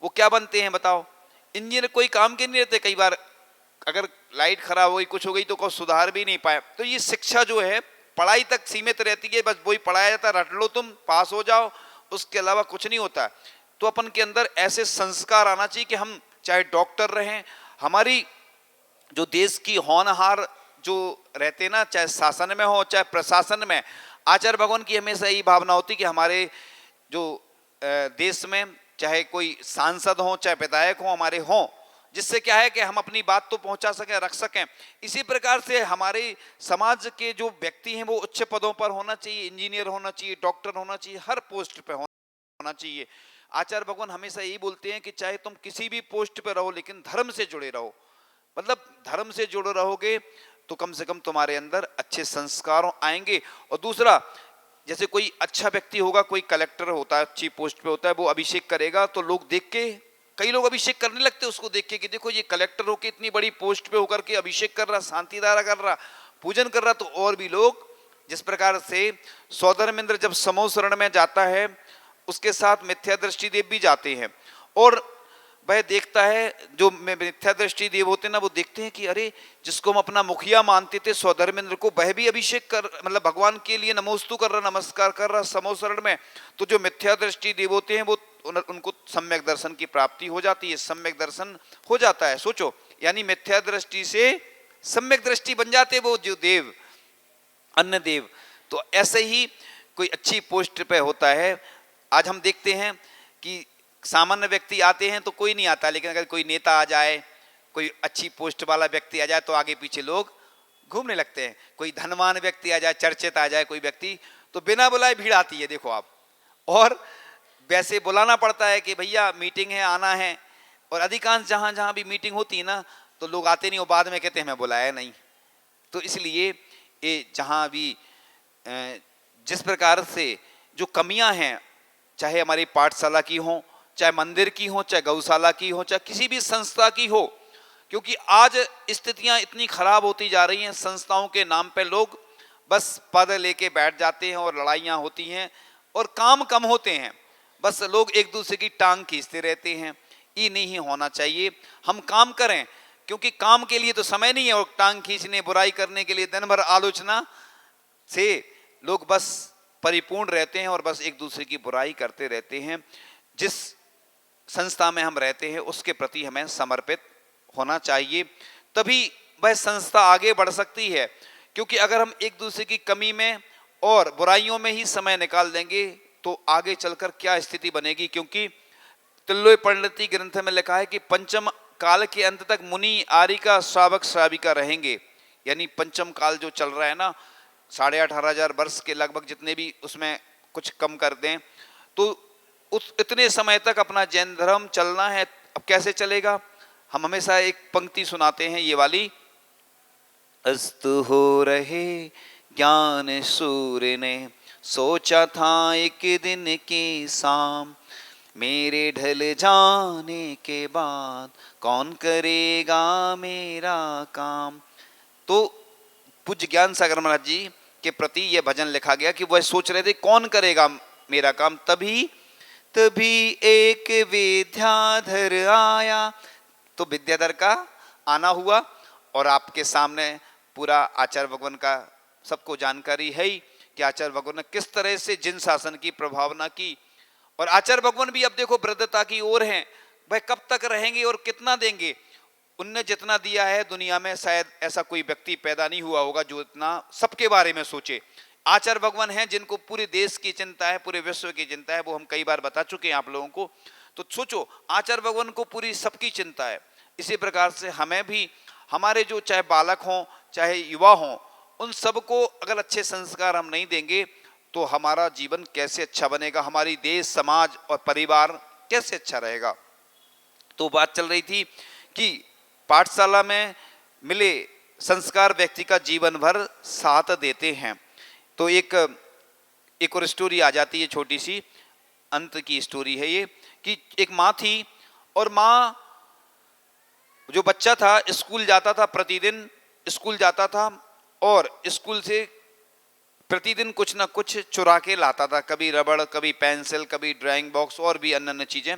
वो क्या बनते हैं बताओ, इंजीनियर कोई काम के नहीं रहते। कई बार अगर लाइट खराब हो गई, कुछ हो गई, तो कोई सुधार भी नहीं पाए। तो ये शिक्षा जो है पढ़ाई तक सीमित रहती है, बस वही पढ़ाया जाता है, रट लो तुम, पास हो जाओ, उसके अलावा कुछ नहीं होता। तो अपन के अंदर ऐसे संस्कार आना चाहिए कि हम चाहे डॉक्टर रहें, हमारी जो देश की होनहार जो रहते ना, चाहे शासन में हो चाहे प्रशासन में, आचार्य भगवान की हमेशा यही भावना होती कि हमारे जो देश में चाहे कोई सांसद हो चाहे विधायक हो हमारे हों, जिससे क्या है कि हम अपनी बात तो पहुंचा सकें, रख सकें। इसी प्रकार से हमारे समाज के जो व्यक्ति हैं वो उच्च पदों पर होना चाहिए, इंजीनियर होना चाहिए, डॉक्टर होना चाहिए, हर पोस्ट पे होना चाहिए। आचार्य भगवान हमेशा यही बोलते हैं कि चाहे तुम किसी भी पोस्ट पे रहो, लेकिन धर्म से जुड़े रहो। मतलब धर्म से जुड़े रहोगे तो कम से कम तुम्हारे अंदर अच्छे संस्कार आएंगे। और दूसरा, जैसे कोई अच्छा व्यक्ति होगा, कोई कलेक्टर होता है, अच्छी पोस्ट पे होता है, वो अभिषेक करेगा तो लोग देख के, कई लोग अभिषेक करने लगते हैं उसको देख के कि देखो ये कलेक्टर होके इतनी बड़ी पोस्ट पे होकर के अभिषेक कर रहा, शांति धारा कर रहा, पूजन कर रहा। तो और भी लोग, जिस प्रकार से सौधर्मेंद्र जब समूह शरण में जाता है, उसके साथ मिथ्या दृष्टि देव भी जाते हैं, और वह देखता है, जो मिथ्या दृष्टि देव होते हैं ना, वो देखते हैं कि अरे जिसको हम अपना मुखिया मानते थे सौधर्मेंद्र को, वह भी अभिषेक कर, मतलब भगवान के लिए नमोस्तु कर रहा, नमस्कार कर रहा समूह शरण में। तो जो मिथ्या दृष्टि देव होते हैं वो उनको सम्यक दर्शन की प्राप्ति हो जाती है, सम्यक दर्शन हो जाता है। सोचो, यानी मिथ्या दृष्टि से सम्यक दृष्टि बन जाते वो जो देव, अन्य देव। तो ऐसे ही कोई अच्छी पोस्ट पे होता है। आज हम देखते हैं कि सामान्य व्यक्ति आते हैं तो कोई नहीं आता, लेकिन अगर कोई नेता आ जाए, कोई अच्छी पोस्ट वाला व्यक्ति आ जाए, तो आगे पीछे लोग घूमने लगते हैं। कोई धनवान व्यक्ति आ जाए, चर्चित आ जाए कोई व्यक्ति, तो बिना बुलाए भीड़ आती है, देखो आप। और वैसे बुलाना पड़ता है कि भैया मीटिंग है, आना है। और अधिकांश जहां जहां भी मीटिंग होती है ना, तो लोग आते नहीं, वो बाद में कहते हैं मैं बुलाया नहीं। तो इसलिए ये जहां भी जिस प्रकार से जो कमियां हैं, चाहे हमारी पाठशाला की हो, चाहे मंदिर की हो, चाहे गौशाला की हो, चाहे किसी भी संस्था की हो, क्योंकि आज स्थितियां इतनी खराब होती जा रही हैं, संस्थाओं के नाम पे लोग बस पद लेके बैठ जाते हैं और लड़ाइयां होती हैं और काम कम होते हैं, बस लोग एक दूसरे की टांग खींचते रहते हैं। ये नहीं होना चाहिए। हम काम करें, क्योंकि काम के लिए तो समय नहीं है, और टांग खींचने, बुराई करने के लिए दिन भर आलोचना से लोग बस परिपूर्ण रहते हैं और बस एक दूसरे की बुराई करते रहते हैं। जिस संस्था में हम रहते हैं उसके प्रति हमें समर्पित होना चाहिए, तभी वह संस्था आगे बढ़ सकती है। क्योंकि अगर हम एक दूसरे की कमी में और बुराइयों में ही समय निकाल देंगे तो आगे चलकर क्या स्थिति बनेगी। क्योंकि तिल्लोय परिणति ग्रंथ में लिखा है कि पंचम काल के अंत तक मुनि आरिका श्रावक श्राविका रहेंगे। यानी पंचम काल जो चल रहा है ना, 18,500 वर्ष के लगभग, जितने भी उसमें कुछ कम कर दें, तो उस इतने समय तक अपना जैन धर्म चलना है। अब कैसे चलेगा? हम हमेशा एक पंक्ति सुनाते हैं, ये वाली, अस्तु हो रहे ज्ञान सूर्य ने, सोचा था एक दिन की शाम, मेरे ढल जाने के बाद कौन करेगा मेरा काम। तो पूज्य ज्ञान सागर महाराज जी के प्रति यह भजन लिखा गया कि वह सोच रहे थे कौन करेगा मेरा काम। तभी एक विद्याधर आया। तो विद्याधर का आना हुआ और आपके सामने पूरा आचार्य भगवान का सबको जानकारी है ही कि आचार्य भगवान ने किस तरह से जिन शासन की प्रभावना की और आचार्य भगवान भी अब देखो वृद्धता की ओर हैं, भाई कब तक रहेंगे और कितना देंगे। उनने जितना दिया है दुनिया में शायद ऐसा कोई व्यक्ति पैदा नहीं हुआ होगा जो इतना सबके बारे में सोचे। आचार्य भगवान हैं जिनको पूरे देश की चिंता है, पूरे विश्व की चिंता है, वो हम कई बार बता चुके हैं आप लोगों को। तो सोचो आचार्य भगवान को पूरी सबकी चिंता है। इसी प्रकार से हमें भी, हमारे जो चाहे बालक हों चाहे युवा हों, उन सबको अगर अच्छे संस्कार हम नहीं देंगे तो हमारा जीवन कैसे अच्छा बनेगा, हमारी देश समाज और परिवार कैसे अच्छा रहेगा। तो बात चल रही थी कि पाठशाला में मिले संस्कार व्यक्ति का जीवन भर साथ देते हैं। तो एक और स्टोरी आ जाती है, छोटी सी अंत की स्टोरी है ये, कि एक माँ थी और माँ, जो बच्चा था स्कूल जाता था, प्रतिदिन स्कूल जाता था और स्कूल से प्रतिदिन कुछ ना कुछ चुरा के लाता था, कभी रबड़, कभी पेंसिल, कभी ड्राइंग बॉक्स और भी अन्य अन्य चीजें।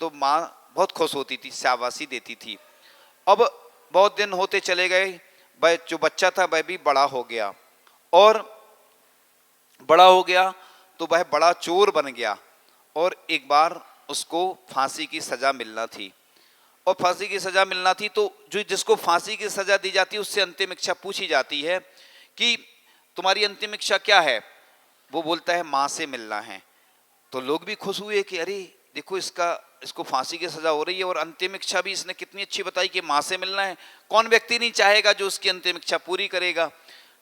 तो माँ बहुत खुश होती थी, शाबाशी देती थी। अब बहुत दिन होते चले गए, वह जो बच्चा था वह भी बड़ा हो गया, और बड़ा हो गया तो वह बड़ा चोर बन गया, और एक बार उसको फांसी की सजा मिलना थी। और फांसी की सजा मिलना थी तो जो जिसको फांसी की सजा दी जाती है उससे अंतिम इच्छा पूछी जाती है कि तुम्हारी अंतिम इच्छा क्या है। वो बोलता है माँ से मिलना है। तो लोग भी खुश हुए कि अरे देखो इसको फांसी की सजा हो रही है और अंतिम इच्छा भी इसने कितनी अच्छी बताई कि माँ से मिलना है। कौन व्यक्ति नहीं चाहेगा जो उसकी अंतिम इच्छा पूरी करेगा।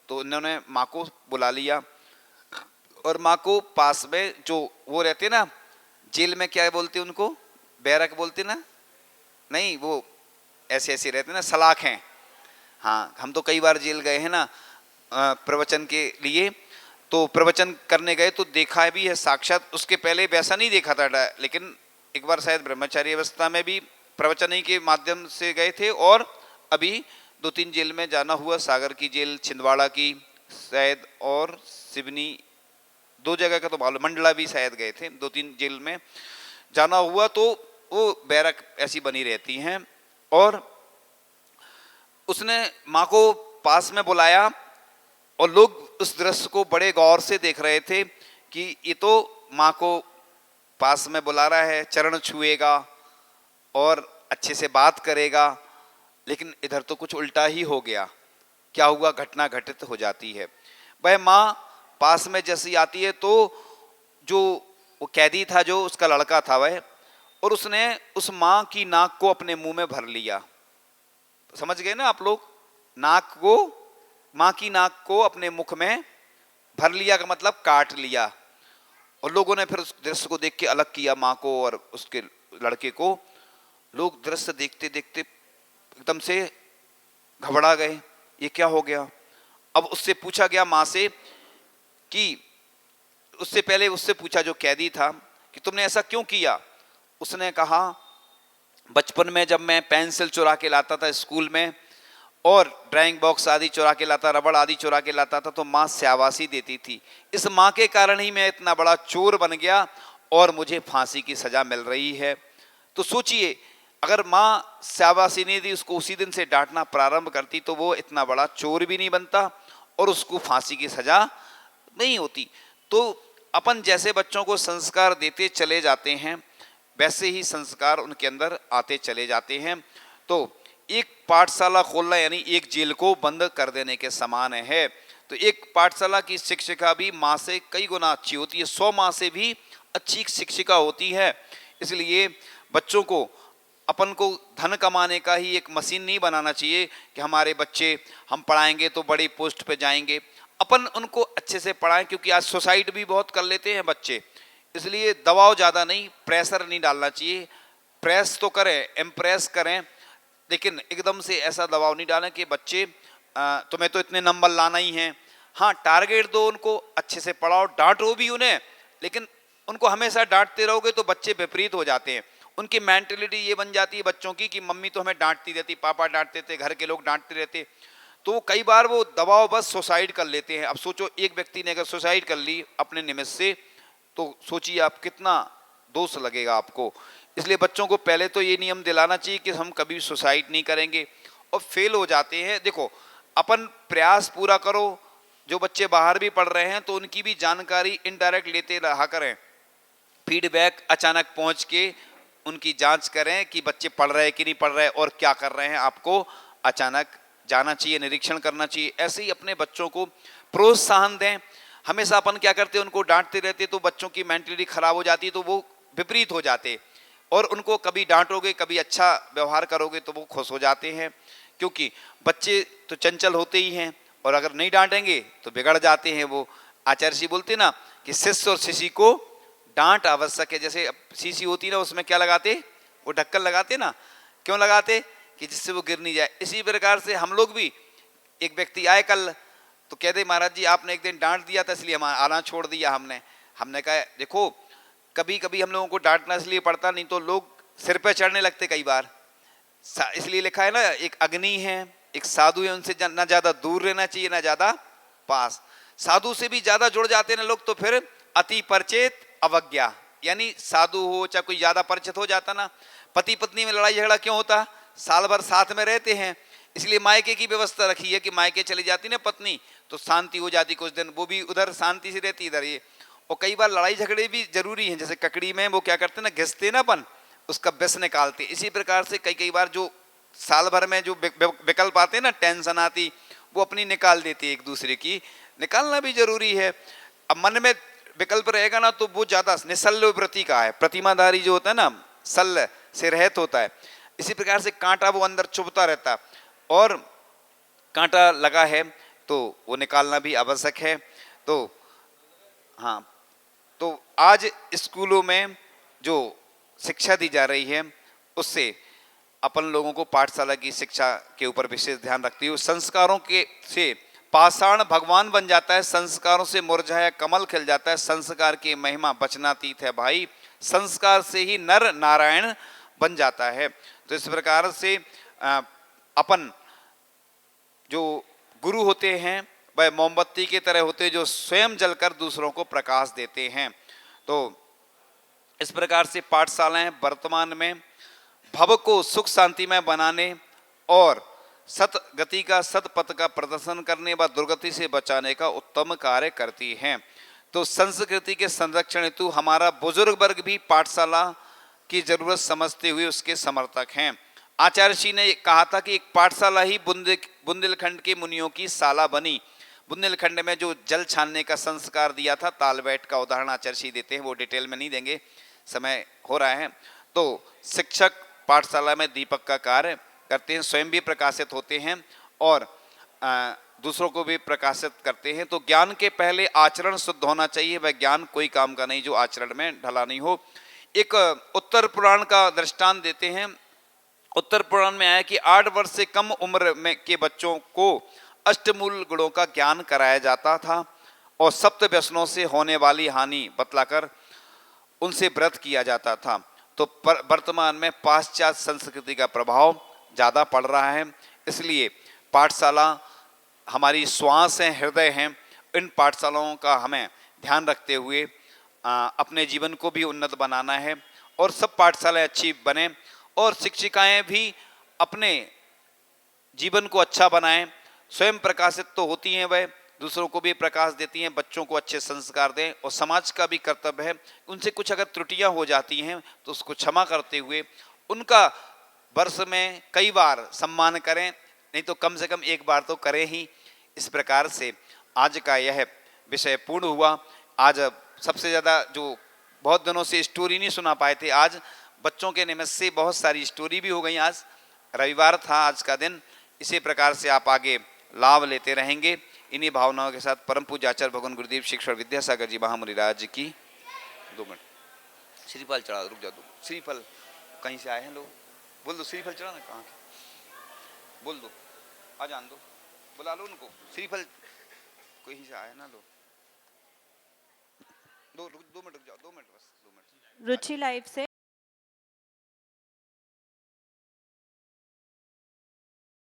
तो इन्होंने माँ को बुला लिया और माँ को पास में जो वो रहते ना जेल में, क्या बोलते उनको, बैरक बोलते ना, नहीं वो ऐसे ऐसे रहते ना, सलाखें। हाँ, हम तो कई बार जेल गए हैं ना प्रवचन के लिए, तो प्रवचन करने गए तो देखा भी है साक्षात। उसके पहले वैसा नहीं देखा था, लेकिन एक बार शायद ब्रह्मचारी अवस्था में भी प्रवचन ही के माध्यम से गए थे, और अभी 2-3 जेल में जाना हुआ, सागर की जेल, छिंदवाड़ा की शायद, और सिवनी, 2 जगह का तो मालूम, मंडला भी शायद गए थे, 2-3 जेल में जाना हुआ। तो वो बैरक ऐसी बनी रहती हैं। और उसने माँ को पास में बुलाया और लोग उस दृश्य को बड़े गौर से देख रहे थे कि ये तो माँ को पास में बुला रहा है, चरण छुएगा और अच्छे से बात करेगा, लेकिन इधर तो कुछ उल्टा ही हो गया। क्या हुआ, घटना घटित हो जाती है। वह माँ पास में जैसी आती है तो जो वो कैदी था, जो उसका लड़का था वह, और उसने उस माँ की नाक को अपने मुंह में भर लिया। समझ गए ना आप लोग, नाक को, माँ की नाक को अपने मुख में भर लिया का मतलब काट लिया। और लोगों ने फिर उस दृश्य को देख के अलग किया माँ को और उसके लड़के को। लोग दृश्य देखते देखते एकदम से घबरा गए, ये क्या हो गया। अब उससे पूछा गया माँ से कि, उससे पहले उससे पूछा जो कैदी था कि तुमने ऐसा क्यों किया। उसने कहा बचपन में जब मैं पेंसिल चुरा के लाता था स्कूल में, और ड्राइंग बॉक्स आदि चुरा के लाता, रबड़ आदि चुरा के लाता था, तो माँ शाबाशी देती थी। इस माँ के कारण ही मैं इतना बड़ा चोर बन गया और मुझे फांसी की सजा मिल रही है। तो सोचिए, अगर माँ शाबाशी नहीं दी, उसको उसी दिन से डांटना प्रारंभ करती, तो वो इतना बड़ा चोर भी नहीं बनता और उसको फांसी की सजा नहीं होती। तो अपन जैसे बच्चों को संस्कार देते चले जाते हैं, वैसे ही संस्कार उनके अंदर आते चले जाते हैं। तो एक पाठशाला खोलना यानी एक जेल को बंद कर देने के समान है। तो एक पाठशाला की शिक्षिका भी माँ से कई गुना अच्छी होती है, 100 माँ से भी अच्छी शिक्षिका होती है। इसलिए बच्चों को, अपन को धन कमाने का ही एक मशीन नहीं बनाना चाहिए कि हमारे बच्चे हम पढ़ाएंगे तो बड़ी पोस्ट पे जाएंगे। अपन उनको अच्छे से पढ़ाएं, क्योंकि आज सुसाइड भी बहुत कर लेते हैं बच्चे। इसलिए दबाव ज़्यादा नहीं, प्रेशर नहीं डालना चाहिए। प्रेस तो करें, इम्प्रेस करें, लेकिन एकदम से ऐसा दबाव नहीं डालें कि बच्चे तुम्हें तो इतने नंबर लाना ही है। हाँ, टारगेट दो उनको, अच्छे से पढ़ाओ, डांटो भी उन्हें, लेकिन उनको हमेशा डांटते रहोगे तो बच्चे विपरीत हो जाते हैं। उनकी मेंटेलिटी ये बन जाती है बच्चों की कि मम्मी तो हमें डांटती रहती, पापा डांटते थे, घर के लोग डांटते रहते, तो कई बार वो दबाव बस सुसाइड कर लेते हैं। अब सोचो, एक व्यक्ति ने अगर सुसाइड कर ली अपने निमित्त से, तो सोचिए आप कितना दोष लगेगा आपको। इसलिए बच्चों को पहले तो ये नियम दिलाना चाहिए कि हम कभी सुसाइड नहीं करेंगे। और फेल हो जाते हैं, देखो अपन प्रयास पूरा करो। जो बच्चे बाहर भी पढ़ रहे हैं तो उनकी भी जानकारी इनडायरेक्ट लेते रहा करें। फीडबैक अचानक पहुंच के उनकी जांच करें कि बच्चे पढ़ रहे हैं कि नहीं पढ़ रहे और क्या कर रहे हैं, आपको अचानक जाना चाहिए, निरीक्षण करना चाहिए। ऐसे ही अपने बच्चों को प्रोत्साहन दें। हमेशा अपन क्या करते हैं, उनको डांटते रहते तो बच्चों की मेंटलिटी खराब हो जाती है, तो वो विपरीत हो जाते, और उनको कभी डांटोगे कभी अच्छा व्यवहार करोगे तो वो खुश हो जाते हैं, क्योंकि बच्चे तो चंचल होते ही हैं, और अगर नहीं डांटेंगे तो बिगड़ जाते हैं वो। आचार्य जी बोलते ना कि शिष्य और शिष्य को डांट आवश्यक है। जैसे शीशी होती ना, उसमें क्या लगाते, वो ढक्कन लगाते ना, क्यों लगाते, कि जिससे वो गिर नहीं जाए। इसी प्रकार से हम लोग भी, एक व्यक्ति आए कल तो कहते महाराज जी आपने एक दिन डांट दिया था इसलिए हम आना छोड़ दिया। हमने कहा देखो कभी कभी हम लोगों को डांटना इसलिए पड़ता, नहीं तो लोग सिर पे चढ़ने लगते कई बार। इसलिए लिखा है ना, एक अग्नि है एक साधु है, उनसे ना ज्यादा दूर रहना चाहिए ना ज्यादा पास। साधु से भी ज्यादा जुड़ जाते हैं लोग तो फिर अति परिचित अवज्ञा, यानी साधु हो चाहे कोई ज्यादा परिचित हो जाता ना। पति पत्नी में लड़ाई झगड़ा क्यों होता, साल भर साथ में रहते हैं, इसलिए मायके की व्यवस्था रखी है कि मायके चली जाती ना पत्नी तो शांति हो जाती कुछ दिन, वो भी उधर शांति से रहती इधर ये। और कई बार लड़ाई झगड़े भी जरूरी हैं, जैसे ककड़ी में वो क्या करते ना, घिसते ना अपन, उसका विष निकालते। इसी प्रकार से कई बार जो साल भर में जो विकल्प आते हैं ना, टेंशन आती, वो अपनी निकाल देती, एक दूसरे की निकालना भी जरूरी है। अब मन में विकल्प रहेगा ना तो वो ज्यादा निसल्य वृत्ति का है, प्रतिमाधारी जो होता है ना सल्य से रहित होता है। इसी प्रकार से कांटा वो अंदर चुभता रहता, और कांटा लगा है तो वो निकालना भी आवश्यक है। तो हाँ, तो आज स्कूलों में जो शिक्षा दी जा रही है उससे अपन लोगों को पाठशाला की शिक्षा के ऊपर विशेष ध्यान रखती है। संस्कारों के से पाषाण भगवान बन जाता है, संस्कारों से मुरझाया कमल खिल जाता है। संस्कार की महिमा बचनातीत है भाई, संस्कार से ही नर नारायण बन जाता है। तो इस प्रकार से अपन जो गुरु होते हैं वह मोमबत्ती की तरह होते हैं जो स्वयं जलकर दूसरों को प्रकाश देते हैं। तो इस प्रकार से पाठशालाएं वर्तमान में भव को सुख शांति में बनाने और सत गति का सत पथ का प्रदर्शन करने व दुर्गति से बचाने का उत्तम कार्य करती हैं। तो संस्कृति के संरक्षण हेतु हमारा बुजुर्ग वर्ग भी पाठशाला की जरूरत समझते हुए उसके समर्थक हैं। आचार्य जी ने कहा था कि एक पाठशाला ही बुंदेलखंड के मुनियों की शाला बनी। बुंदेलखंड में जो जल छानने का संस्कार दिया था, तालबैठ का उदाहरण आचार्य जी देते हैं, वो डिटेल में नहीं देंगे, समय हो रहा है। तो शिक्षक पाठशाला में दीपक का कार्य करते हैं, स्वयं भी प्रकाशित होते हैं और दूसरों को भी प्रकाशित करते हैं। तो ज्ञान के पहले आचरण शुद्ध होना चाहिए, वह ज्ञान कोई काम का नहीं जो आचरण में ढला नहीं हो। एक उत्तर पुराण का दृष्टांत देते हैं। उत्तर पुराण में आया कि 8 वर्ष से कम उम्र में के बच्चों को अष्टमूल गुणों का ज्ञान कराया जाता था और सप्त व्यसनों से होने वाली हानि बतलाकर उनसे व्रत किया जाता था। तो वर्तमान में पाश्चात्य संस्कृति का प्रभाव ज़्यादा पड़ रहा है, इसलिए पाठशाला हमारी श्वास है, हृदय है। इन पाठशालाओं का हमें ध्यान रखते हुए अपने जीवन को भी उन्नत बनाना है और सब पाठशालाएं अच्छी बने और शिक्षिकाएं भी अपने जीवन को अच्छा बनाएं। स्वयं प्रकाशित तो होती हैं, वह दूसरों को भी प्रकाश देती हैं, बच्चों को अच्छे संस्कार दें और समाज का भी कर्तव्य है उनसे कुछ अगर त्रुटियां हो जाती हैं तो उसको क्षमा करते हुए उनका वर्ष में कई बार सम्मान करें, नहीं तो कम से कम एक बार तो करें ही। इस प्रकार से आज का यह विषय पूर्ण हुआ। आज सबसे ज़्यादा जो बहुत दिनों से स्टोरी नहीं सुना पाए थे, आज बच्चों के निमित्त से बहुत सारी स्टोरी भी हो गई। आज रविवार था आज का दिन, इसी प्रकार से आप आगे लाभ लेते रहेंगे। इन्हीं भावनाओं के साथ परम पूज्य आचार्य भगवान गुरुदेव शिक्षण विद्यासागर जी महामुनिराज की 2 मिनट श्रीफल चढ़ा, रुक जा, दो श्रीफल कहीं से आए हैं लोग, बोल दो श्रीफल चढ़ा ना, कहाँ के बोल दो, आ जान दो, बुला लो उनको, श्रीफल कहीं से आए ना, लो 2 मिनट रुक जाओ, 2 मिनट बस, 2 मिनट। रुचि लाइव से